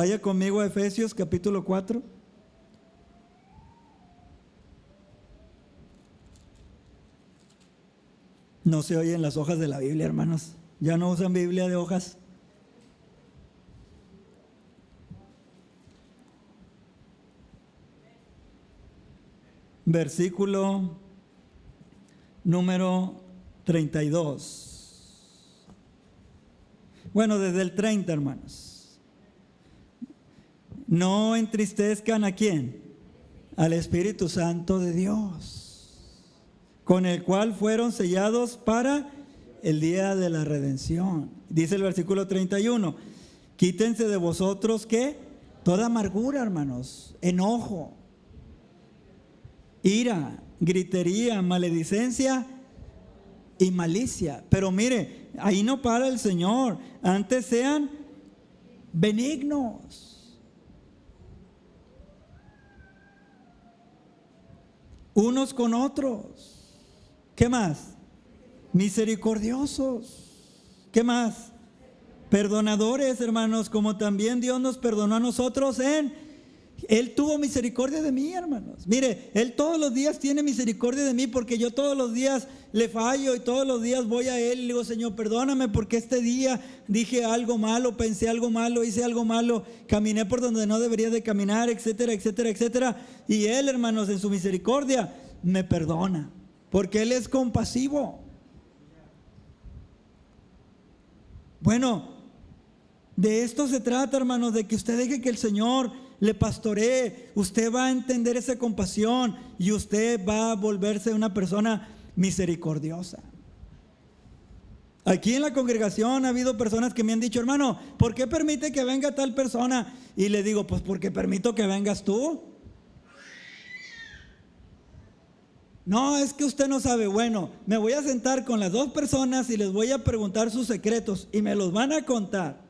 Vaya conmigo a Efesios capítulo 4. No se oyen las hojas de la Biblia, hermanos. Ya no usan Biblia de hojas. Versículo número 32. Bueno, desde el 30, hermanos. No entristezcan ¿a quién? Al Espíritu Santo de Dios, con el cual fueron sellados para el día de la redención. Dice el versículo 31. Quítense de vosotros, ¿qué? Toda amargura, hermanos, enojo, ira, gritería, maledicencia y malicia. Pero mire, ahí no para el Señor. Antes sean benignos, unos con otros. ¿Qué más? Misericordiosos. ¿Qué más? Perdonadores, hermanos, como también Dios nos perdonó a nosotros Él tuvo misericordia de mí, hermanos. Mire, Él todos los días tiene misericordia de mí, porque yo todos los días le fallo y todos los días voy a Él y le digo: Señor, perdóname porque este día dije algo malo, pensé algo malo, hice algo malo, caminé por donde no debería de caminar, etcétera, etcétera, etcétera. Y Él, hermanos, en su misericordia me perdona, porque Él es compasivo. Bueno, de esto se trata, hermanos, de que usted deje que el Señor le pastoree. Usted va a entender esa compasión y usted va a volverse una persona misericordiosa. Aquí en la congregación ha habido personas que me han dicho: hermano, ¿por qué permite que venga tal persona? Y le digo: pues porque permito que vengas tú. No, es que usted no sabe. Bueno, me voy a sentar con las dos personas y les voy a preguntar sus secretos y me los van a contar.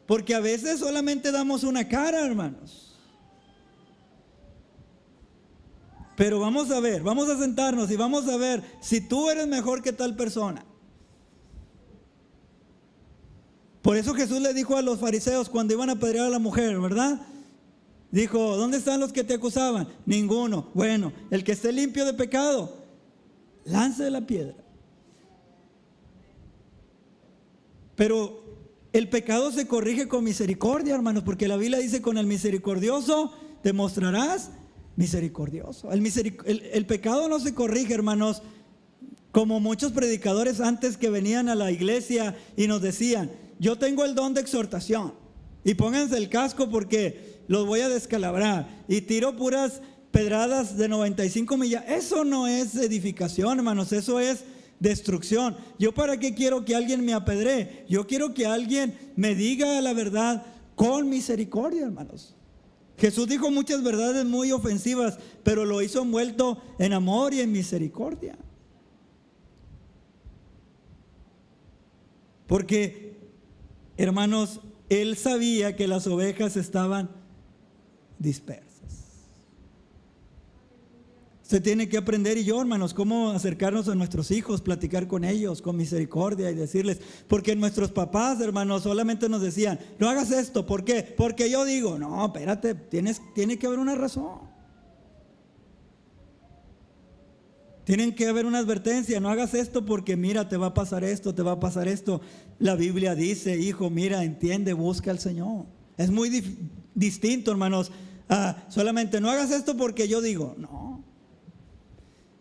Porque a veces solamente damos una cara, hermanos. Pero vamos a ver, vamos a sentarnos y vamos a ver si tú eres mejor que tal persona. Por eso Jesús le dijo a los fariseos cuando iban a apedrear a la mujer, ¿verdad? Dijo: ¿dónde están los que te acusaban? Ninguno. Bueno, el que esté limpio de pecado, lance la piedra. Pero el pecado se corrige con misericordia, hermanos, porque la Biblia dice: con el misericordioso te mostrarás misericordioso. El pecado no se corrige, hermanos, como muchos predicadores antes que venían a la iglesia y nos decían: yo tengo el don de exhortación y pónganse el casco porque los voy a descalabrar, y tiro puras pedradas de 95 millas. Eso no es edificación, hermanos, eso es destrucción. ¿Yo para qué quiero que alguien me apedree? Yo quiero que alguien me diga la verdad con misericordia, hermanos. Jesús dijo muchas verdades muy ofensivas, pero lo hizo envuelto en amor y en misericordia. Porque, hermanos, Él sabía que las ovejas estaban dispersas. Usted tiene que aprender, y yo, hermanos, cómo acercarnos a nuestros hijos, platicar con ellos con misericordia y decirles, porque nuestros papás, hermanos, solamente nos decían: no hagas esto. ¿Por qué? Porque yo digo. No, espérate, tiene que haber una razón. Tienen que haber una advertencia: no hagas esto porque mira, te va a pasar esto, te va a pasar esto. La Biblia dice: hijo, mira, entiende, busca al Señor. Es muy distinto, hermanos, solamente no hagas esto porque yo digo. No.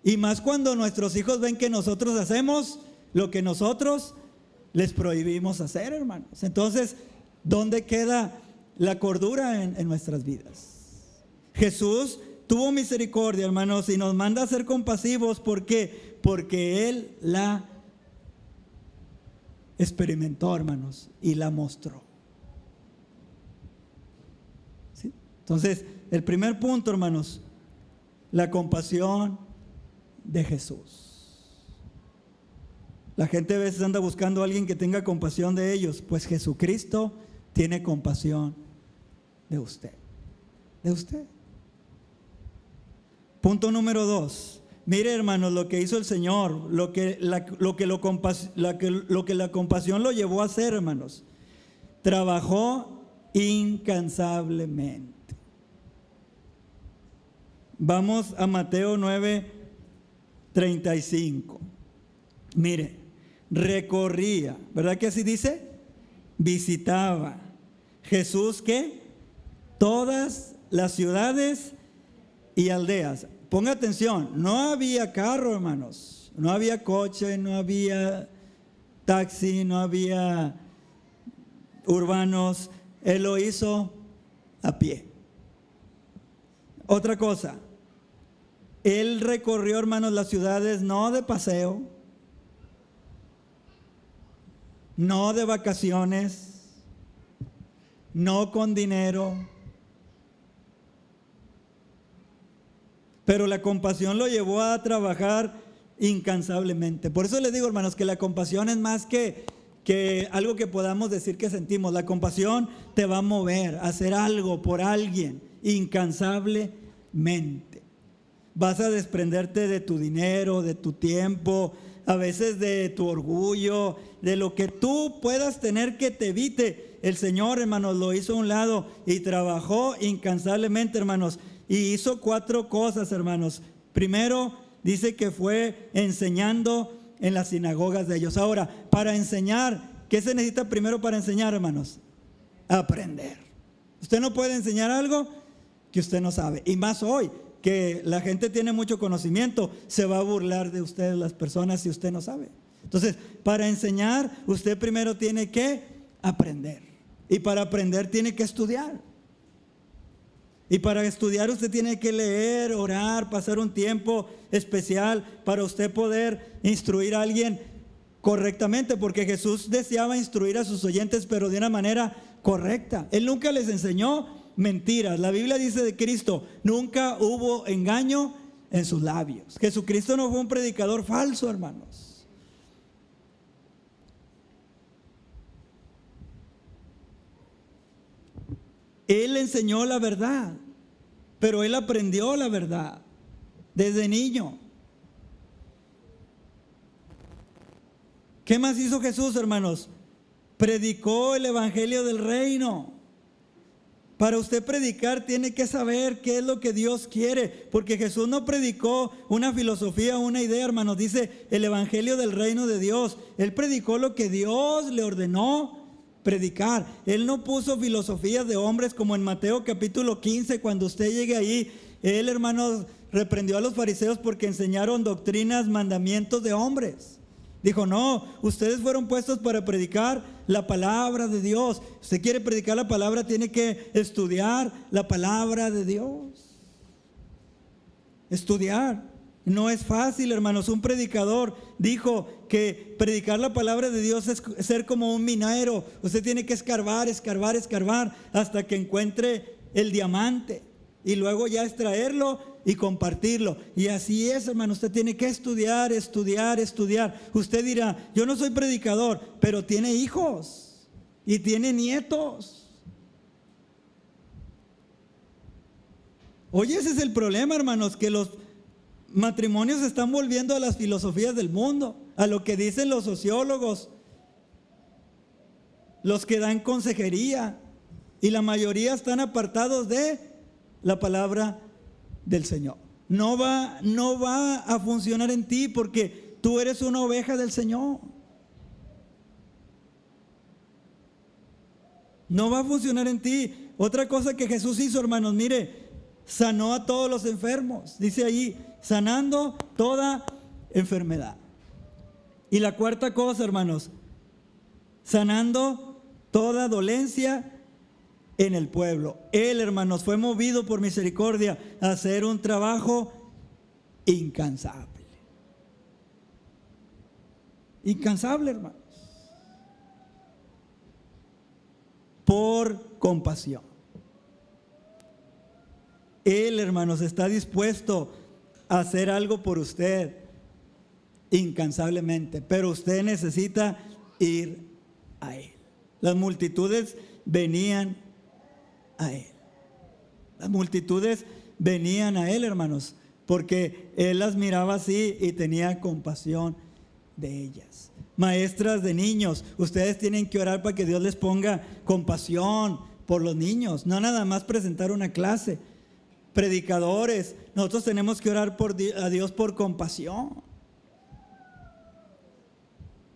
Y más cuando nuestros hijos ven que nosotros hacemos lo que nosotros les prohibimos hacer, hermanos. Entonces, ¿dónde queda la cordura en nuestras vidas? Jesús tuvo misericordia, hermanos, y nos manda a ser compasivos. ¿Por qué? Porque Él la experimentó, hermanos, y la mostró. ¿Sí? Entonces, el primer punto, hermanos: la compasión de Jesús. La gente a veces anda buscando a alguien que tenga compasión de ellos. Pues Jesucristo tiene compasión de usted. De usted. Punto número 2. Mire, hermanos, lo que hizo el Señor, lo que la compasión lo llevó a hacer, hermanos. Trabajó incansablemente. Vamos a Mateo 9:35. Mire, recorría, ¿verdad que así dice? Visitaba. Jesús, ¿qué? Todas las ciudades y aldeas. Ponga atención, no había carro, hermanos. No había coche, no había taxi, no había urbanos. Él lo hizo a pie. Otra cosa, Él recorrió, hermanos, las ciudades no de paseo, no de vacaciones, no con dinero, pero la compasión lo llevó a trabajar incansablemente. Por eso les digo, hermanos, que la compasión es más que algo que podamos decir que sentimos. La compasión te va a mover a hacer algo por alguien incansablemente. Vas a desprenderte de tu dinero, de tu tiempo, a veces de tu orgullo, de lo que tú puedas tener que te evite. El Señor, hermanos, lo hizo a un lado y trabajó incansablemente, hermanos. Y hizo 4 cosas, hermanos. Primero, dice que fue enseñando en las sinagogas de ellos. Ahora, para enseñar, ¿qué se necesita primero para enseñar, hermanos? Aprender. Usted no puede enseñar algo que usted no sabe. Y más hoy, que la gente tiene mucho conocimiento, se va a burlar de ustedes las personas si usted no sabe. Entonces, para enseñar, usted primero tiene que aprender. Y para aprender tiene que estudiar. Y para estudiar usted tiene que leer, orar, pasar un tiempo especial para usted poder instruir a alguien correctamente, porque Jesús deseaba instruir a sus oyentes, pero de una manera correcta. Él nunca les enseñó mentiras. La Biblia dice de Cristo, nunca hubo engaño en sus labios. Jesucristo no fue un predicador falso, hermanos. Él enseñó la verdad, pero él aprendió la verdad desde niño. ¿Qué más hizo Jesús, hermanos? Predicó el evangelio del reino. Para usted predicar tiene que saber qué es lo que Dios quiere, porque Jesús no predicó una filosofía, una idea, hermanos. Dice el evangelio del reino de Dios. Él predicó lo que Dios le ordenó predicar. Él no puso filosofías de hombres como en Mateo capítulo 15. Cuando usted llegue ahí, él, hermanos, reprendió a los fariseos porque enseñaron doctrinas, mandamientos de hombres. Dijo, no, ustedes fueron puestos para predicar la palabra de Dios. Usted quiere predicar la palabra, tiene que estudiar la palabra de Dios. Estudiar. No es fácil, hermanos. Un predicador dijo que predicar la palabra de Dios es ser como un minero. Usted tiene que escarbar, escarbar, escarbar hasta que encuentre el diamante y luego ya extraerlo y compartirlo. Y así es, hermano. Usted tiene que estudiar, estudiar, estudiar. Usted dirá, yo no soy predicador, pero tiene hijos y tiene nietos. Oye, ese es el problema, hermanos, que los matrimonios se están volviendo a las filosofías del mundo, a lo que dicen los sociólogos, los que dan consejería, y la mayoría están apartados de la palabra del Señor. No va a funcionar en ti porque tú eres una oveja del Señor. No va a funcionar en ti. Otra cosa que Jesús hizo, hermanos, mire, sanó a todos los enfermos. Dice ahí, sanando toda enfermedad. Y la cuarta cosa, hermanos, sanando toda dolencia en el pueblo. Él, hermanos, fue movido por misericordia a hacer un trabajo incansable. Incansable, hermanos. Por compasión. Él, hermanos, está dispuesto a hacer algo por usted incansablemente, pero usted necesita ir a Él. Las multitudes venían a Él. Las multitudes venían a Él, hermanos, porque Él las miraba así y tenía compasión de ellas. Maestras de niños, ustedes tienen que orar para que Dios les ponga compasión por los niños, no nada más presentar una clase. Predicadores, nosotros tenemos que orar a Dios por compasión.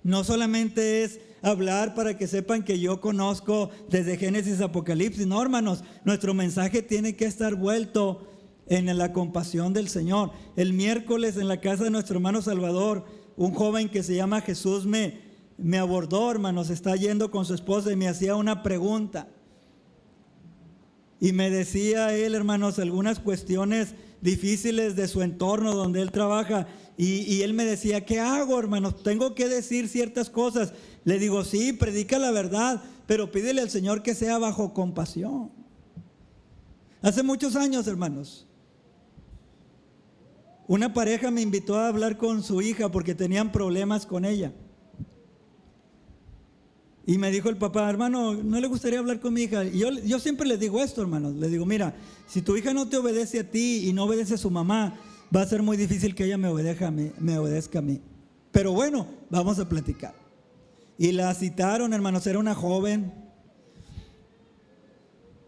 No solamente es hablar para que sepan que yo conozco desde Génesis a Apocalipsis. No, hermanos, nuestro mensaje tiene que estar vuelto en la compasión del Señor. El miércoles en la casa de nuestro hermano Salvador, un joven que se llama Jesús me abordó, hermanos, está yendo con su esposa y me hacía una pregunta. Y me decía él, hermanos, algunas cuestiones difíciles de su entorno donde él trabaja. Y él me decía, ¿qué hago, hermanos? Tengo que decir ciertas cosas. Le digo, sí, predica la verdad, pero pídele al Señor que sea bajo compasión. Hace muchos años, hermanos, una pareja me invitó a hablar con su hija porque tenían problemas con ella. Y me dijo el papá, hermano, ¿no le gustaría hablar con mi hija? Y yo siempre les digo esto, hermanos. Les digo, mira, si tu hija no te obedece a ti y no obedece a su mamá, va a ser muy difícil que ella me obedezca a mí. Pero bueno, vamos a platicar. Y la citaron, hermanos, era una joven.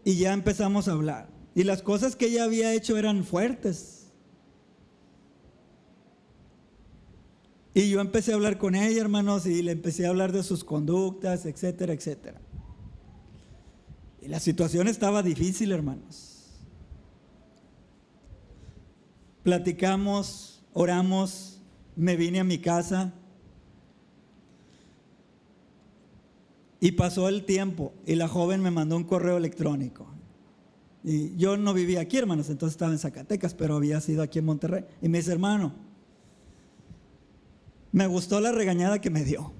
Y ya empezamos a hablar. Y las cosas que ella había hecho eran fuertes. Y yo empecé a hablar con ella, hermanos, y le empecé a hablar de sus conductas, etcétera, etcétera. Y la situación estaba difícil, hermanos. Platicamos, oramos, me vine a mi casa. Y pasó el tiempo y la joven me mandó un correo electrónico. Y yo no vivía aquí, hermanos, entonces estaba en Zacatecas, pero había sido aquí en Monterrey. Y me dice, hermano, me gustó la regañada que me dio,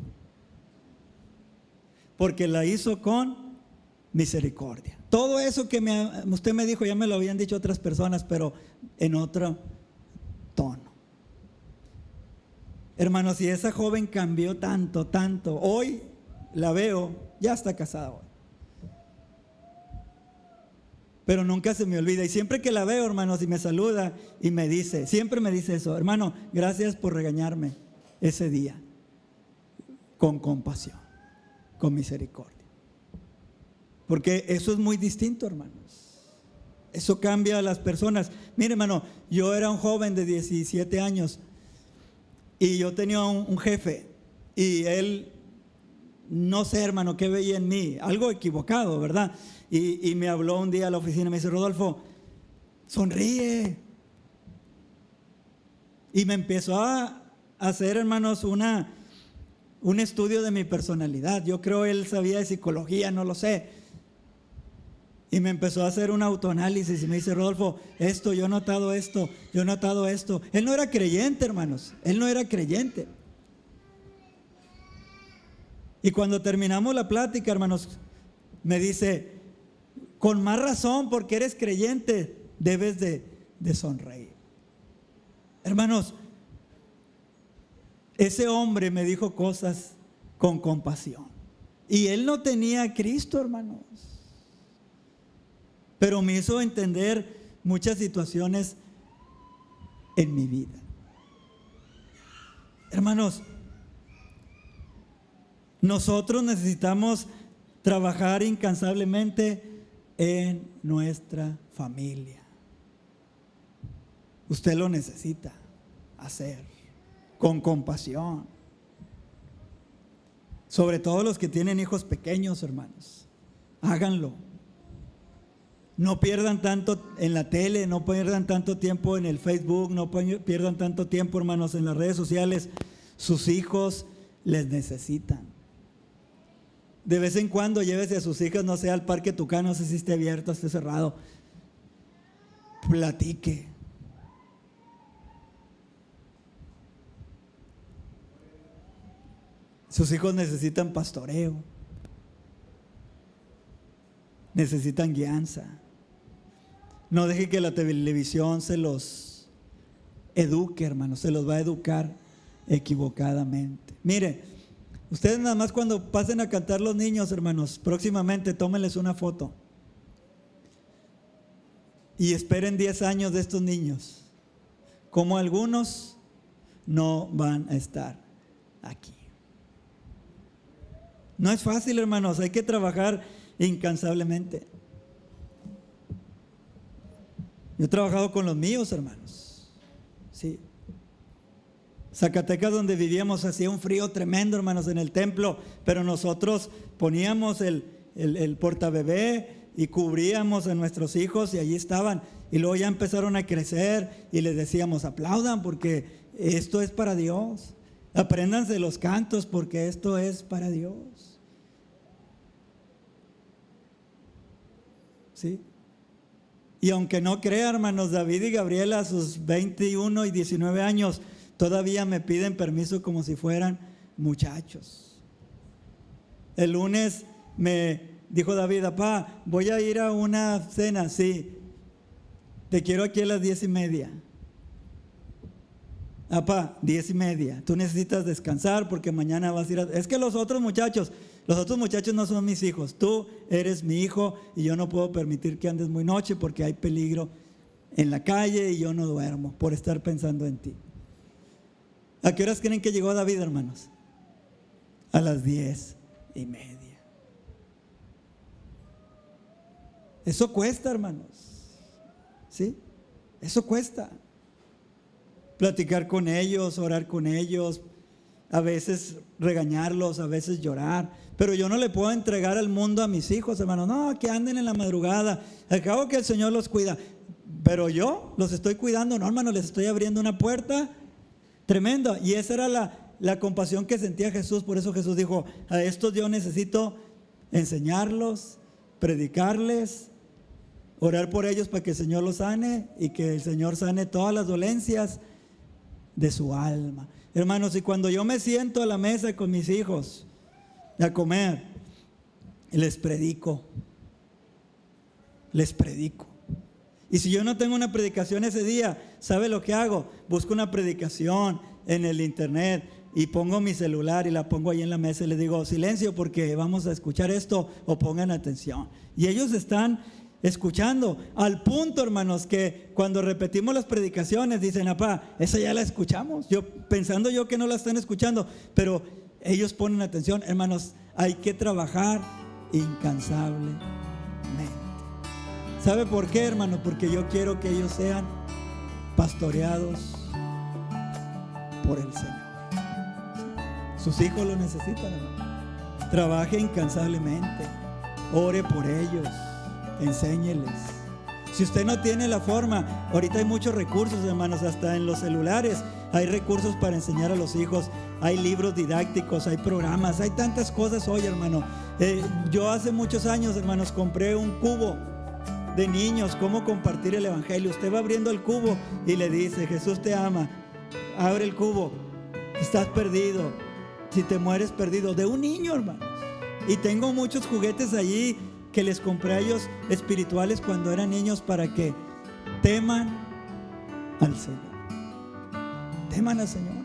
porque la hizo con misericordia. Todo eso que usted me dijo, ya me lo habían dicho otras personas, pero en otro tono. Hermanos, y esa joven cambió tanto, tanto. Hoy la veo, ya está casada hoy. Pero nunca se me olvida. Y siempre que la veo, hermanos, y me saluda y me dice, siempre me dice eso, hermano, gracias por regañarme ese día, con compasión, con misericordia. Porque eso es muy distinto, hermanos. Eso cambia a las personas. Mire, hermano, yo era un joven de 17 años y yo tenía un jefe y él, no sé, hermano, qué veía en mí, algo equivocado, ¿verdad? Y me habló un día a la oficina y me dice, Rodolfo, sonríe. Y me empezó a hacer, hermanos, un estudio de mi personalidad. Yo creo él sabía de psicología, no lo sé. Y me empezó a hacer un autoanálisis y me dice, Rodolfo, yo he notado esto, yo he notado esto. Él no era creyente, hermanos, él no era creyente. Y cuando terminamos la plática, hermanos, me dice, con más razón, porque eres creyente, debes de sonreír. Hermanos, ese hombre me dijo cosas con compasión. Y él no tenía a Cristo, hermanos. Pero me hizo entender muchas situaciones en mi vida. Hermanos, nosotros necesitamos trabajar incansablemente en nuestra familia. Usted lo necesita hacer con compasión. Sobre todo los que tienen hijos pequeños, hermanos. Háganlo. No pierdan tanto en la tele, no pierdan tanto tiempo en el Facebook, no pierdan tanto tiempo, hermanos, en las redes sociales. Sus hijos les necesitan. De vez en cuando llévese a sus hijas, no sé, al Parque Tucán, no sé si esté abierto, esté cerrado. Platique. Sus hijos necesitan pastoreo, necesitan guianza. No deje que la televisión se los eduque, hermanos, se los va a educar equivocadamente. Mire, ustedes nada más cuando pasen a cantar los niños, hermanos, próximamente tómenles una foto y esperen 10 años de estos niños, como algunos no van a estar aquí. No es fácil, hermanos, hay que trabajar incansablemente. Yo he trabajado con los míos, hermanos. Sí. Zacatecas, donde vivíamos, hacía un frío tremendo, hermanos, en el templo, pero nosotros poníamos el portabebé y cubríamos a nuestros hijos y allí estaban. Y luego ya empezaron a crecer y les decíamos: aplaudan porque esto es para Dios. Apréndanse los cantos porque esto es para Dios. ¿Sí? Y aunque no crea, hermanos, David y Gabriela a sus 21 y 19 años todavía me piden permiso como si fueran muchachos. El lunes me dijo David: papá, voy a ir a una cena. Sí, te quiero aquí a las 10:30. Papá, 10:30. Tú necesitas descansar porque mañana vas a ir a... Es que los otros muchachos no son mis hijos. Tú eres mi hijo y yo no puedo permitir que andes muy noche porque hay peligro en la calle y yo no duermo por estar pensando en ti. ¿A qué horas creen que llegó David, hermanos? A las 10:30. Eso cuesta, hermanos. ¿Sí? Eso cuesta. Platicar con ellos, orar con ellos, a veces regañarlos, a veces llorar. Pero yo no le puedo entregar al mundo a mis hijos, hermanos. No, que anden en la madrugada. Al cabo que el Señor los cuida. Pero yo los estoy cuidando, no, hermanos, les estoy abriendo una puerta tremenda. Y esa era la compasión que sentía Jesús. Por eso Jesús dijo: a estos yo necesito enseñarlos, predicarles, orar por ellos para que el Señor los sane y que el Señor sane todas las dolencias de su alma. Hermanos, y cuando yo me siento a la mesa con mis hijos a comer, les predico. Y si yo no tengo una predicación ese día, ¿sabe lo que hago? Busco una predicación en el internet y pongo mi celular y la pongo ahí en la mesa y les digo: silencio porque vamos a escuchar esto, o pongan atención. Y ellos están escuchando, al punto, hermanos, que cuando repetimos las predicaciones dicen: papá, esa ya la escuchamos. Yo pensando que no la están escuchando, pero ellos ponen atención. Hermanos, hay que trabajar incansablemente. ¿Sabe por qué, hermano? Porque yo quiero que ellos sean pastoreados por el Señor. Sus hijos lo necesitan, hermano. Trabaje incansablemente, ore por ellos, enséñeles. Si usted no tiene la forma, ahorita hay muchos recursos, hermanos, hasta en los celulares hay recursos para enseñar a los hijos. Hay libros didácticos, hay programas, hay tantas cosas hoy, hermano. Yo hace muchos años, hermanos, compré un cubo de niños, cómo compartir el evangelio. Usted va abriendo el cubo y le dice: Jesús te ama. Abre el cubo, estás perdido, si te mueres perdido. De un niño, hermanos. Y tengo muchos juguetes allí que les compré a ellos espirituales cuando eran niños, para que teman al Señor. Teman al Señor.